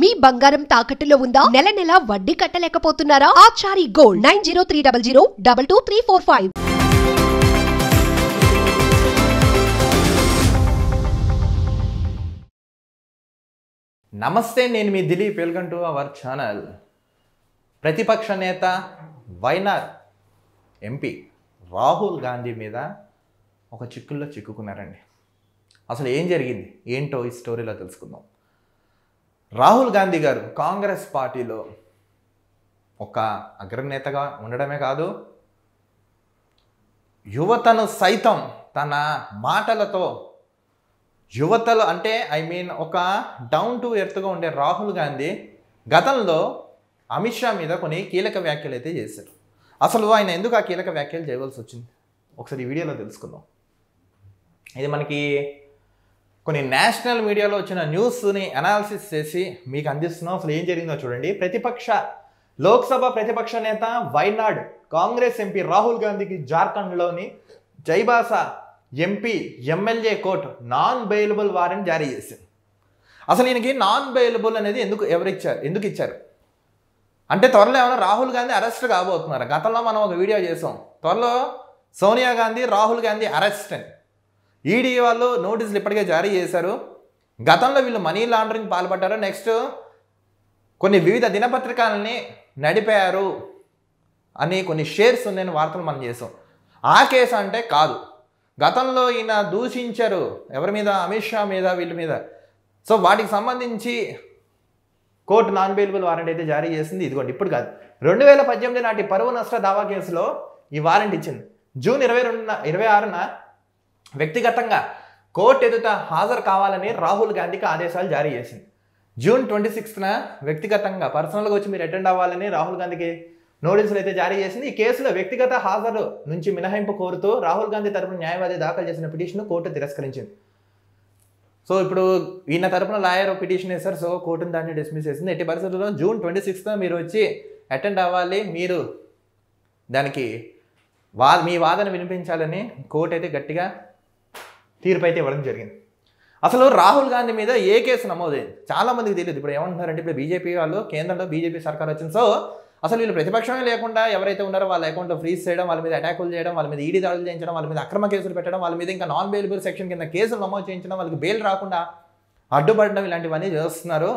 మీ బంగారం తాకట్టులో ఉందా? నెల నెల వడ్డీ కట్టలేకపోతున్నారా? ఆచారి గోల్డ్ 9030022345. నమస్తే, నేను మీ Dilip. Welcome to our channel. ప్రతిపక్ష నేత వైనార్ ఎంపీ రాహుల్ గాంధీ మీద ఒక చిక్కుల్లో చిక్కుకున్నారండి. అసలు ఏం జరిగింది ఏంటో ఈ స్టోరీలో తెలుసుకుందాం. రాహుల్ గాంధీ గారు కాంగ్రెస్ పార్టీలో ఒక అగ్రనేతగా ఉండడమే కాదు, యువతను సైతం తన మాటలతో యువతలు అంటే ఒక డౌన్ టు ఎర్త్గా ఉండే రాహుల్ గాంధీ గతంలో అమిత్ షా మీద కొన్ని కీలక వ్యాఖ్యలు అయితే చేశారు. అసలు ఆయన ఎందుకు ఆ కీలక వ్యాఖ్యలు చేయవలసి వచ్చింది ఒకసారి ఈ వీడియోలో తెలుసుకుందాం. ఇది మనకి కొన్ని నేషనల్ మీడియాలో వచ్చిన న్యూస్ని అనాలిసిస్ చేసి మీకు అందిస్తున్నాం. అసలు ఏం జరిగిందో చూడండి. లోక్సభ ప్రతిపక్ష నేత వైనాడ్ కాంగ్రెస్ ఎంపీ రాహుల్ గాంధీకి జార్ఖండ్లోని Chaibasa MP MLA court non bailable warrant జారీ చేసింది. అసలు ఈయనకి నాన్ బెయిలబుల్ అనేది ఎందుకు ఇచ్చారు అంటే త్వరలో ఏమైనా రాహుల్ గాంధీ అరెస్ట్ కాబోతున్నారు. గతంలో మనం ఒక వీడియో చేసాం, త్వరలో సోనియా గాంధీ రాహుల్ గాంధీ అరెస్ట్ అని. ఈడీ వాళ్ళు నోటీసులు ఇప్పటికే జారీ చేశారు. గతంలో వీళ్ళు మనీ లాండరింగ్ పాల్పడ్డారు, నెక్స్ట్ కొన్ని వివిధ దినపత్రికలని నడిపారు అని కొన్ని షేర్స్ ఉన్నాయని వార్తలు మనం చేసాం. ఆ కేసు అంటే కాదు, గతంలో ఈయన దూషించారు ఎవరి మీద, అమిత్ షా మీద, వీళ్ళ మీద. సో వాటికి సంబంధించి కోర్టు నాన్ బెయిలబుల్ వారెంట్ అయితే జారీ చేసింది. ఇదిగోండి, ఇప్పుడు కాదు, 2018 నాటి పరువు నష్ట దావా కేసులో ఈ వారెంట్ ఇచ్చింది. జూన్ 26న వ్యక్తిగతంగా కోర్టు ఎదుట హాజరు కావాలని రాహుల్ గాంధీకి ఆదేశాలు జారీ చేసింది. జూన్ 26న వ్యక్తిగతంగా పర్సనల్గా వచ్చి మీరు అటెండ్ అవ్వాలని రాహుల్ గాంధీకి నోటీసులు అయితే జారీ చేసింది. ఈ కేసులో వ్యక్తిగత హాజరు నుంచి మినహాయింపు కోరుతూ రాహుల్ గాంధీ తరపున న్యాయవాది దాఖలు చేసిన పిటిషన్ కోర్టు తిరస్కరించింది. సో ఇప్పుడు ఈయన తరపున లాయర్ పిటిషన్ వేశారు. సో కోర్టును దాన్ని డిస్మిస్ చేసింది. ఎట్టి పరిస్థితుల్లో జూన్ 26న మీరు వచ్చి అటెండ్ అవ్వాలి, మీరు దానికి మీ వాదన వినిపించాలని కోర్టు అయితే గట్టిగా తీర్పు అయితే ఇవ్వడం జరిగింది. అసలు రాహుల్ గాంధీ మీద ఏ కేసు నమోదైంది చాలామందికి తెలియదు. ఇప్పుడు ఏమంటున్నారంటే ఇప్పుడు బీజేపీ వాళ్ళు, కేంద్రంలో బీజేపీ సర్కార్ వచ్చింది. సో అసలు వీళ్ళు ప్రతిపక్షమే లేకుండా ఎవరైతే ఉన్నారో వాళ్ళ అకౌంట్లో ఫ్రీజ్ చేయడం, వాళ్ళ మీద అటాకులు చేయడం, వాళ్ళ మీద ఈడీ దాడులు చేయించడం, వాళ్ళ మీద అక్రమ కేసులు పెట్టడం, వాళ్ళ మీద ఇంకా నాన్ బెయిలబుల్ సెక్షన్ కింద కేసులు నమోదు చేయించడం, వాళ్ళకి బెయిల్ రాకుండా అడ్డుపడడం, ఇలాంటివన్నీ చేస్తున్నారు.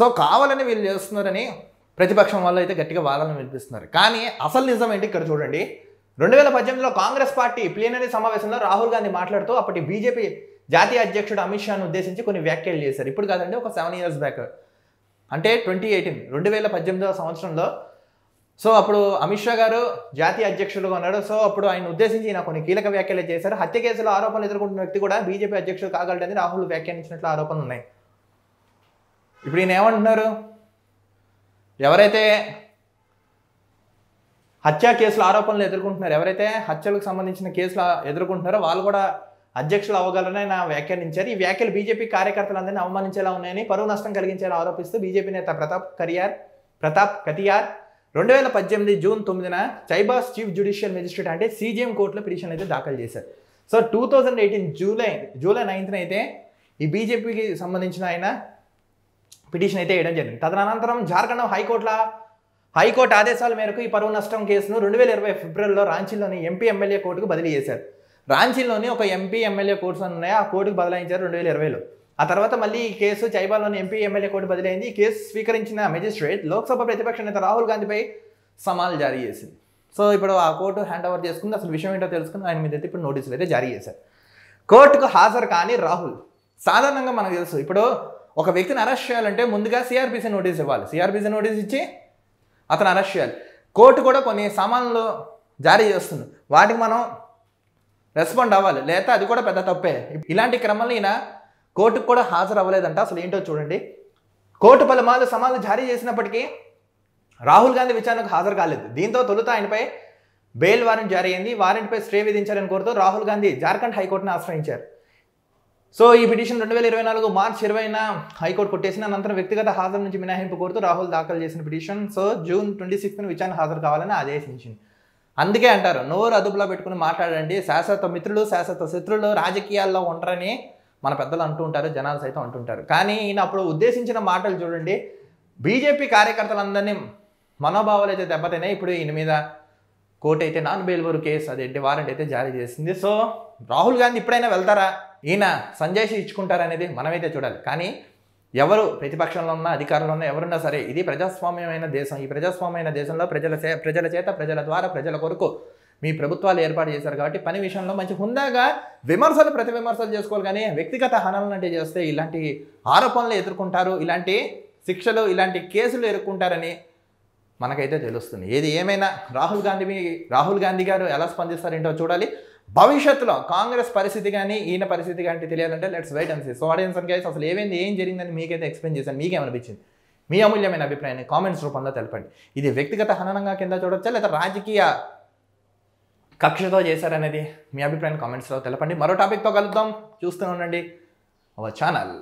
సో కావాలని వీళ్ళు చేస్తున్నారని ప్రతిపక్షం వాళ్ళు అయితే గట్టిగా వాదనలు వినిపిస్తున్నారు. కానీ అసలు నిజం ఏంటి ఇక్కడ చూడండి. 2018లో కాంగ్రెస్ పార్టీ ప్లీనరీ సమావేశంలో రాహుల్ గాంధీ మాట్లాడుతూ అప్పటి బీజేపీ జాతీయ అధ్యక్షుడు అమిత్ షాను ఉద్దేశించి కొన్ని వ్యాఖ్యలు చేశారు. ఇప్పుడు కాదండి, ఒక 7 years బ్యాక్, అంటే 2018 సంవత్సరంలో. సో అప్పుడు అమిత్ షా గారు జాతీయ అధ్యక్షుడుగా ఉన్నాడు. సో అప్పుడు ఆయన ఉద్దేశించి ఈయన కొన్ని కీలక వ్యాఖ్యలు చేశారు. హత్య కేసులో ఆరోపణలు ఎదుర్కొంటున్న వ్యక్తి కూడా బీజేపీ అధ్యక్షుడు కాగలడని రాహుల్ వ్యాఖ్యానించినట్లు ఆరోపణలు ఉన్నాయి. ఇప్పుడు ఈయన ఏమంటున్నారు, ఎవరైతే హత్య కేసుల ఆరోపణలు ఎదుర్కొంటున్నారు, ఎవరైతే హత్యలకు సంబంధించిన కేసులు ఎదుర్కొంటున్నారో వాళ్ళు కూడా అధ్యక్షులు అవ్వగలరని ఆయన వ్యాఖ్యానించారు. ఈ వ్యాఖ్యలు బీజేపీ కార్యకర్తలందరినీ అవమానించేలా ఉన్నాయని, పరువు నష్టం కలిగించేలా ఆరోపిస్తూ బీజేపీ నేత ప్రతాప్ కతియార్ 2018 జూన్ 9న చైబాస్ చీఫ్ జ్యుడిషియల్ మెజిస్ట్రేట్ అంటే సీజీఎం కోర్టులో పిటిషన్ అయితే దాఖలు చేశారు. సో 2018 జూలై 9న అయితే ఈ బీజేపీకి సంబంధించిన ఆయన పిటిషన్ అయితే వేయడం జరిగింది. తదనంతరం జార్ఖండ్ హైకోర్టు ఆదేశాల మేరకు ఈ పరువు నష్టం కేసును 2020 ఫిబ్రవరిలో రాంచీలోని ఎంపీ ఎమ్మెల్యే కోర్టుకు బదిలీ చేశారు. రాంచీలోని ఒక ఎంపీ ఎమ్మెల్యే కోర్ట్స్ ఉన్నాయి, ఆ కోర్టుకు బదలాయించారు 2020లో. ఆ తర్వాత మళ్ళీ ఈ కేసు చైబాలోని ఎంపీ ఎమ్మెల్యే కోర్టు బదిలైంది. ఈ కేసు స్వీకరించిన మెజిస్ట్రేట్ లోక్సభ ప్రతిపక్ష నేత రాహుల్ గాంధీపై సమాలు జారీ చేసింది. సో ఇప్పుడు ఆ కోర్టు హ్యాండ్ ఓవర్ చేసుకుంది. అసలు విషయం ఏంటో తెలుసుకుని ఆయన మీద అయితే ఇప్పుడు నోటీసులు అయితే జారీ చేశారు. కోర్టుకు హాజరు కానీ రాహుల్, సాధారణంగా మనకు తెలుసు, ఇప్పుడు ఒక వ్యక్తిని అరెస్ట్ చేయాలంటే ముందుగా సిఆర్పిసి నోటీస్ ఇవ్వాలి. సిఆర్పిసి నోటీస్ ఇచ్చి అతను అరెస్ట్ చేయాలి. కోర్టు కూడా కొన్ని సామాన్లు జారీ చేస్తుంది, వాటికి మనం రెస్పాండ్ అవ్వాలి, లేదా అది కూడా పెద్ద తప్పే. ఇలాంటి క్రమంలో ఈయన కోర్టుకు కూడా హాజరు అవ్వలేదంట. అసలు ఏంటో చూడండి. కోర్టు పలుమార్లు సమాన్లు జారీ చేసినప్పటికీ రాహుల్ గాంధీ విచారణకు హాజరు కాలేదు. దీంతో తొలుత ఆయనపై బెయిల్ వారెంట్ జారీ అయింది. వారెంట్పై స్టే విధించాలని కోరుతూ రాహుల్ గాంధీ జార్ఖండ్ హైకోర్టును ఆశ్రయించారు. సో ఈ పిటిషన్ 2024 మార్చి 20న హైకోర్టు కొట్టేసిన అనంతరం వ్యక్తిగత హాజరు నుంచి మినహాయింపు కోరుతూ రాహుల్ దాఖలు చేసిన పిటిషన్ సో జూన్ 26న విచారణ హాజరు కావాలని ఆదేశించింది. అందుకే అంటారు, నోరు అదుపులో పెట్టుకుని మాట్లాడండి, శాశ్వత మిత్రులు శాశ్వత శత్రులు రాజకీయాల్లో ఉండరని మన పెద్దలు అంటూ ఉంటారు, జనాలు సైతం అంటుంటారు. కానీ ఈయన అప్పుడు ఉద్దేశించిన మాటలు చూడండి, బీజేపీ కార్యకర్తలందరినీ మనోభావాలు అయితే దెబ్బతిన్నాయి. ఇప్పుడు ఈయన మీద కోర్టు అయితే నాన్ బెయిలబుల్ కేసు అదేంటి వారెంట్ అయితే జారీ చేసింది. సో రాహుల్ గాంధీ ఇప్పుడైనా వెళ్తారా, ఈయన సంజయ్ ఇచ్చుకుంటారనేది మనమైతే చూడాలి. కానీ ఎవరు ప్రతిపక్షంలో ఉన్నా అధికారంలో ఉన్నా ఎవరున్నా సరే, ఇది ప్రజాస్వామ్యమైన దేశం. ఈ ప్రజాస్వామ్యమైన దేశంలో ప్రజల చేత ప్రజల ద్వారా ప్రజల కొరకు మీ ప్రభుత్వాలు ఏర్పాటు చేశారు కాబట్టి పని విషయంలో మంచి హుందాగా విమర్శలు ప్రతి విమర్శలు చేసుకోవాలి. కానీ వ్యక్తిగత హననం అంటే చేస్తే ఇలాంటి ఆరోపణలు ఎదుర్కొంటారు, ఇలాంటి శిక్షలు ఇలాంటి కేసులు ఎదుర్కొంటారని మనకైతే తెలుస్తుంది. ఏది ఏమైనా రాహుల్ గాంధీ గారు ఎలా స్పందిస్తారేంటో చూడాలి. భవిష్యత్తులో కాంగ్రెస్ పరిస్థితి కానీ ఈయన పరిస్థితి కానీ తెలియాలంటే let's wait and see. So audience and guys, అసలు ఏం జరిగిందని మీకైతే ఎక్స్ప్లెయిన్ చేశాను. మీకేమనిపించింది? మీ అమూల్యమైన అభిప్రాయాన్ని కామెంట్స్ రూపంలో తెలపండి. ఇది వ్యక్తిగత హననంగా కింద చూడొచ్చా లేదా రాజకీయ కక్షతో చేశారనేది మీ అభిప్రాయాన్ని కామెంట్స్లో తెలపండి. మరో టాపిక్తో కలుద్దాం. చూస్తూనే ఉండండి అవర్ ఛానల్.